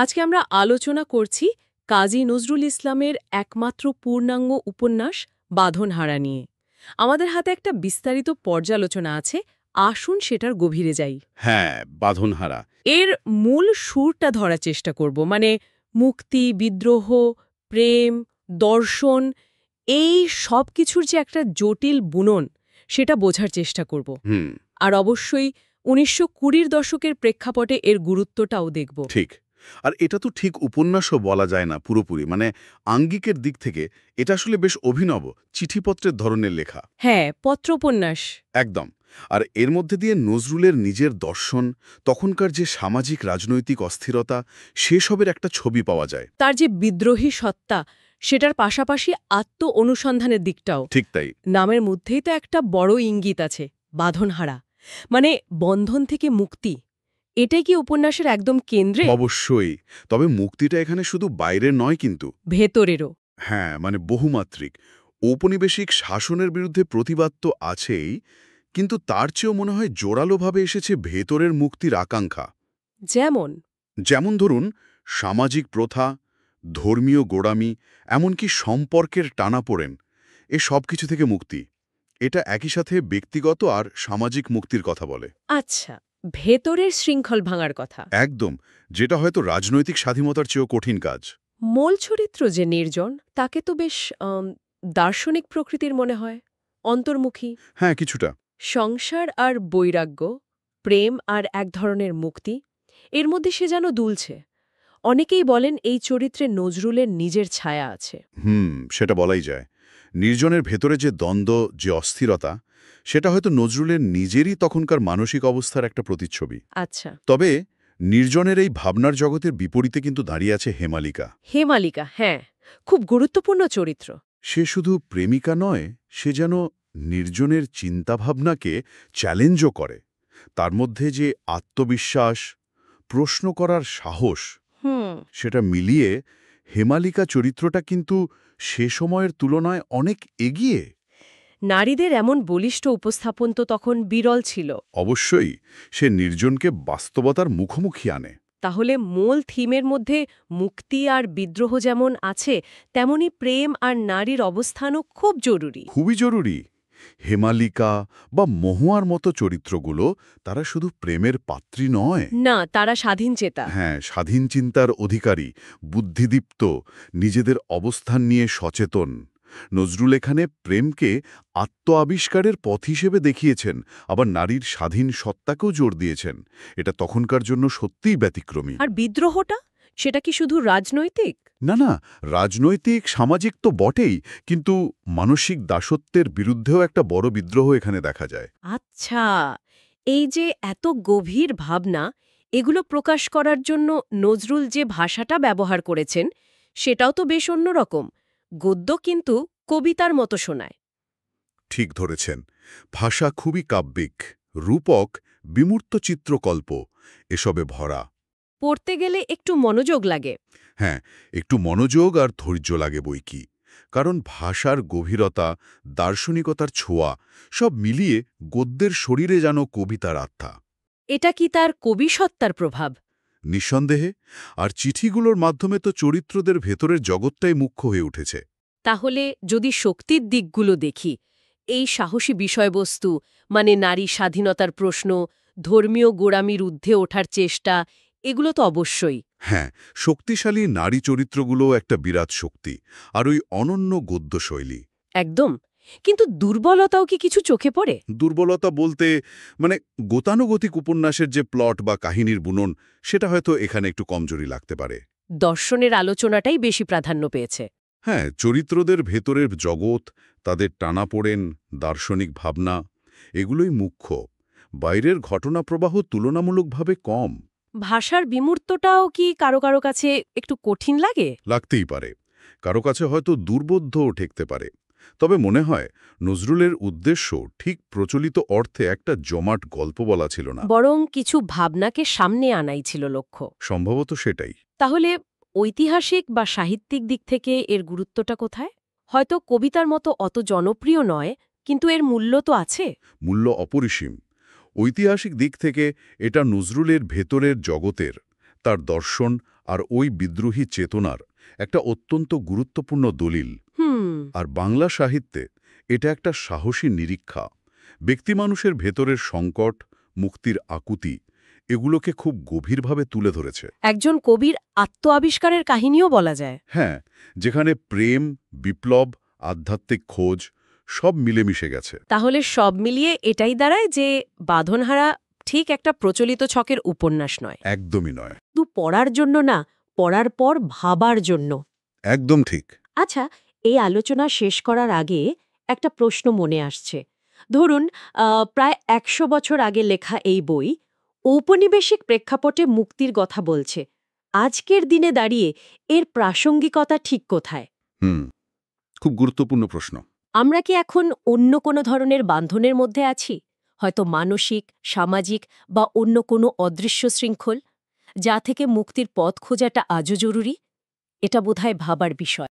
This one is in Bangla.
আজকে আমরা আলোচনা করছি কাজী নজরুল ইসলামের একমাত্র পূর্ণাঙ্গ উপন্যাস বাঁধনহারা নিয়ে। আমাদের হাতে একটা বিস্তারিত পর্যালোচনা আছে, আসুন সেটার গভীরে যাই। হ্যাঁ, বাঁধনহারা। এর মূল সুরটা ধরার চেষ্টা করব, মানে মুক্তি, বিদ্রোহ, প্রেম, দর্শন, এই সব কিছুর যে একটা জটিল বুনন সেটা বোঝার চেষ্টা করব। আর অবশ্যই ১৯২০ দশকের প্রেক্ষাপটে এর গুরুত্বটাও দেখব। ঠিক। আর এটা তো ঠিক উপন্যাসও বলা যায় না পুরোপুরি, মানে আঙ্গিকের দিক থেকে এটা আসলে বেশ অভিনব চিঠিপত্রের ধরনের লেখা। হ্যাঁ, পত্রোপন্যাস। একদম। আর এর মধ্যে দিয়ে নজরুলের নিজের দর্শন, তখনকার যে সামাজিক রাজনৈতিক অস্থিরতা, সেসবের একটা ছবি পাওয়া যায়। তার যে বিদ্রোহী সত্তা, সেটার পাশাপাশি আত্ম অনুসন্ধানের দিকটাও। ঠিক তাই। নামের মধ্যেই তো একটা বড় ইঙ্গিত আছে, বাঁধনহারা, মানে বন্ধন থেকে মুক্তি। এটাই কি উপন্যাসের একদম কেন্দ্রে? অবশ্যই। তবে মুক্তিটা এখানে শুধু বাইরের নয় কিন্তু। ভেতরেরও। হ্যাঁ, মানে বহুমাত্রিক। ঔপনিবেশিক শাসনের বিরুদ্ধে প্রতিবাদ তো আছেই, কিন্তু তার চেয়েও মনে হয় জোরালোভাবে এসেছে ভেতরের মুক্তির আকাঙ্ক্ষা। যেমন? যেমন ধরুন, সামাজিক প্রথা, ধর্মীয় গোড়ামি, এমনকি সম্পর্কের টানাপোড়েন, এ সব কিছু থেকে মুক্তি। এটা একই সাথে ব্যক্তিগত আর সামাজিক মুক্তির কথা বলে। আচ্ছা, ভেতরের শৃঙ্খল ভাঙার কথা। একদম, যেটা হয়তো রাজনৈতিক স্বাধীনতার চেয়েও কঠিন কাজ। মূল চরিত্র যে নির্জন, তাকে তো বেশ দার্শনিক প্রকৃতির মনে হয়, অন্তর্মুখী। হ্যাঁ, কিছুটা। সংসার আর বৈরাগ্য, প্রেম আর এক ধরনের মুক্তি, এর মধ্যে সে যেন দুলছে। অনেকেই বলেন এই চরিত্রে নজরুলের নিজের ছায়া আছে। সেটা বলাই যায়। নির্জনের ভেতরে যে দ্বন্দ্ব, যে অস্থিরতা, সেটা হয়তো নজরুলের নিজেরই তখনকার মানসিক অবস্থার একটা প্রতিচ্ছবি। আচ্ছা। তবে নির্জনের এই ভাবনার জগতের বিপরীতে কিন্তু দাঁড়িয়ে আছে হেমালিকা। হেমালিকা, হ্যাঁ, খুব গুরুত্বপূর্ণ চরিত্র। সে শুধু প্রেমিকা নয়, সে যেন নির্জনের চিন্তাভাবনাকে চ্যালেঞ্জও করে। তার মধ্যে যে আত্মবিশ্বাস, প্রশ্ন করার সাহস, সেটা মিলিয়ে হেমালিকা চরিত্রটা কিন্তু সে সময়ের তুলনায় অনেক এগিয়ে। নারীদের এমন বলিষ্ঠ উপস্থাপন তো তখন বিরল ছিল। অবশ্যই, সে নির্জনকে বাস্তবতার মুখোমুখি আনে। তাহলে মূল থিমের মধ্যে মুক্তি আর বিদ্রোহ যেমন আছে, তেমনি প্রেম আর নারীর অবস্থানও খুব জরুরি। খুবই জরুরি। হেমালিকা বা মহুয়ার মতো চরিত্রগুলো, তারা শুধু প্রেমের পাত্রী নয়। না, তারা স্বাধীন চেতা। হ্যাঁ, স্বাধীন চিন্তার অধিকারী, বুদ্ধিদীপ্ত, নিজেদের অবস্থান নিয়ে সচেতন। নজরুল এখানে প্রেমকে আত্ম আবিষ্কারের পথ হিসেবে দেখিয়েছেন, আবার নারীর স্বাধীন সত্তাকেও জোর দিয়েছেন। এটা তখনকার জন্য সত্যিই ব্যতিক্রমী। আর বিদ্রোহটা, সেটা কি শুধু রাজনৈতিক? না না, রাজনৈতিক সামাজিক তো বটেই, কিন্তু মানসিক দাসত্বের বিরুদ্ধেও একটা বড় বিদ্রোহ এখানে দেখা যায়। আচ্ছা, এই যে এত গভীর ভাবনা, এগুলো প্রকাশ করার জন্য নজরুল যে ভাষাটা ব্যবহার করেছেন, সেটাও তো বেশ অন্যরকম। গদ্য কিন্তু কবিতার মতো শোনায়। ঠিক ধরেছেন। ভাষা খুবই কাব্যিক, রূপক, বিমূর্ত চিত্রকল্প এসবে ভরা। পড়তে গেলে একটু মনোযোগ লাগে। হ্যাঁ, একটু মনোযোগ আর ধৈর্য লাগে বইকি। কারণ ভাষার গভীরতা, দার্শনিকতার ছোঁয়া, সব মিলিয়ে গদ্যের শরীরে যেন কবিতার আত্মা। এটা কি তার কবিসত্তার প্রভাব? নিঃসন্দেহে। আর চিঠিগুলোর মাধ্যমে তো চরিত্রদের ভেতরের জগৎটাই মুখ্য হয়ে উঠেছে। তাহলে যদি শক্তির দিকগুলো দেখি, এই সাহসী বিষয়বস্তু, মানে নারী স্বাধীনতার প্রশ্ন, ধর্মীয় গোড়ামির ঊর্ধ্বে ওঠার চেষ্টা, এগুলো তো অবশ্যই। হ্যাঁ, শক্তিশালী নারী চরিত্রগুলোও একটা বিরাট শক্তি, আর ওই অনন্য গদ্যশৈলী। একদম। কিন্তু দুর্বলতাও কি কিছু চোখে পড়ে? দুর্বলতা বলতে, মানে গতানুগতিক উপন্যাসের যে প্লট বা কাহিনীর বুনন, সেটা হয়তো এখানে একটু কমজোরি লাগতে পারে। দর্শনের আলোচনাটাই বেশি প্রাধান্য পেয়েছে। হ্যাঁ, চরিত্রদের ভেতরের জগৎ, তাদের টানাপোড়েন, দার্শনিক ভাবনা, এগুলোই মুখ্য। বাইরের ঘটনাপ্রবাহ তুলনামূলকভাবে কম। ভাষার বিমূর্তটাও কি কারো কারো কাছে একটু কঠিন লাগে? লাগতেই পারে। কারো কাছে হয়তো দুর্বোধ্যও ঠেকতে পারে। তবে মনে হয় নজরুলের উদ্দেশ্য ঠিক প্রচলিত অর্থে একটা জমাট গল্প বলা ছিল না, বরং কিছু ভাবনাকে সামনে আনাই ছিল লক্ষ্য। সম্ভবত সেটাই। তাহলে ঐতিহাসিক বা সাহিত্যিক দিক থেকে এর গুরুত্বটা কোথায়? হয়তো কবিতার মতো অত জনপ্রিয় নয়, কিন্তু এর মূল্য তো আছে। মূল্য অপরিসীম। ঐতিহাসিক দিক থেকে এটা নজরুলের ভেতরের জগতের, তার দর্শন আর ওই বিদ্রোহী চেতনার একটা অত্যন্ত গুরুত্বপূর্ণ দলিল। আর বাংলা সাহিত্যে এটা একটা সাহসী নিরীক্ষা। ব্যক্তিমানুষের ভেতরের সংকট, মুক্তির আকুতি, এগুলোকে খুব গভীরভাবে তুলে ধরেছে। একজন কবির আত্ম আবিষ্কারের কাহিনীও বলা যায়। হ্যাঁ, যেখানে প্রেম, বিপ্লব, আধ্যাত্মিক খোঁজ সব মিলেমিশে গেছে। তাহলে সব মিলিয়ে এটাই দাঁড়ায় যে বাঁধনহারা ঠিক একটা প্রচলিত ছকের উপন্যাস নয়। একদমই নয়। শুধু পড়ার জন্য না, পড়ার পর ভাবার জন্য। একদম ঠিক। আচ্ছা, এই আলোচনা শেষ করার আগে একটা প্রশ্ন মনে আসছে। ধরুন, প্রায় ১০০ বছর আগে লেখা এই বই ঔপনিবেশিক প্রেক্ষাপটে মুক্তির কথা বলছে। আজকের দিনে দাঁড়িয়ে এর প্রাসঙ্গিকতা ঠিক কোথায়? খুব গুরুত্বপূর্ণ প্রশ্ন। আমরা কি এখন অন্য কোনো ধরনের বাঁধনের মধ্যে আছি? হয়তো মানসিক, সামাজিক বা অন্য কোনো অদৃশ্য শৃঙ্খল, যা থেকে মুক্তির পথ খোঁজাটা আজও জরুরি? এটা বোধহয় ভাবার বিষয়।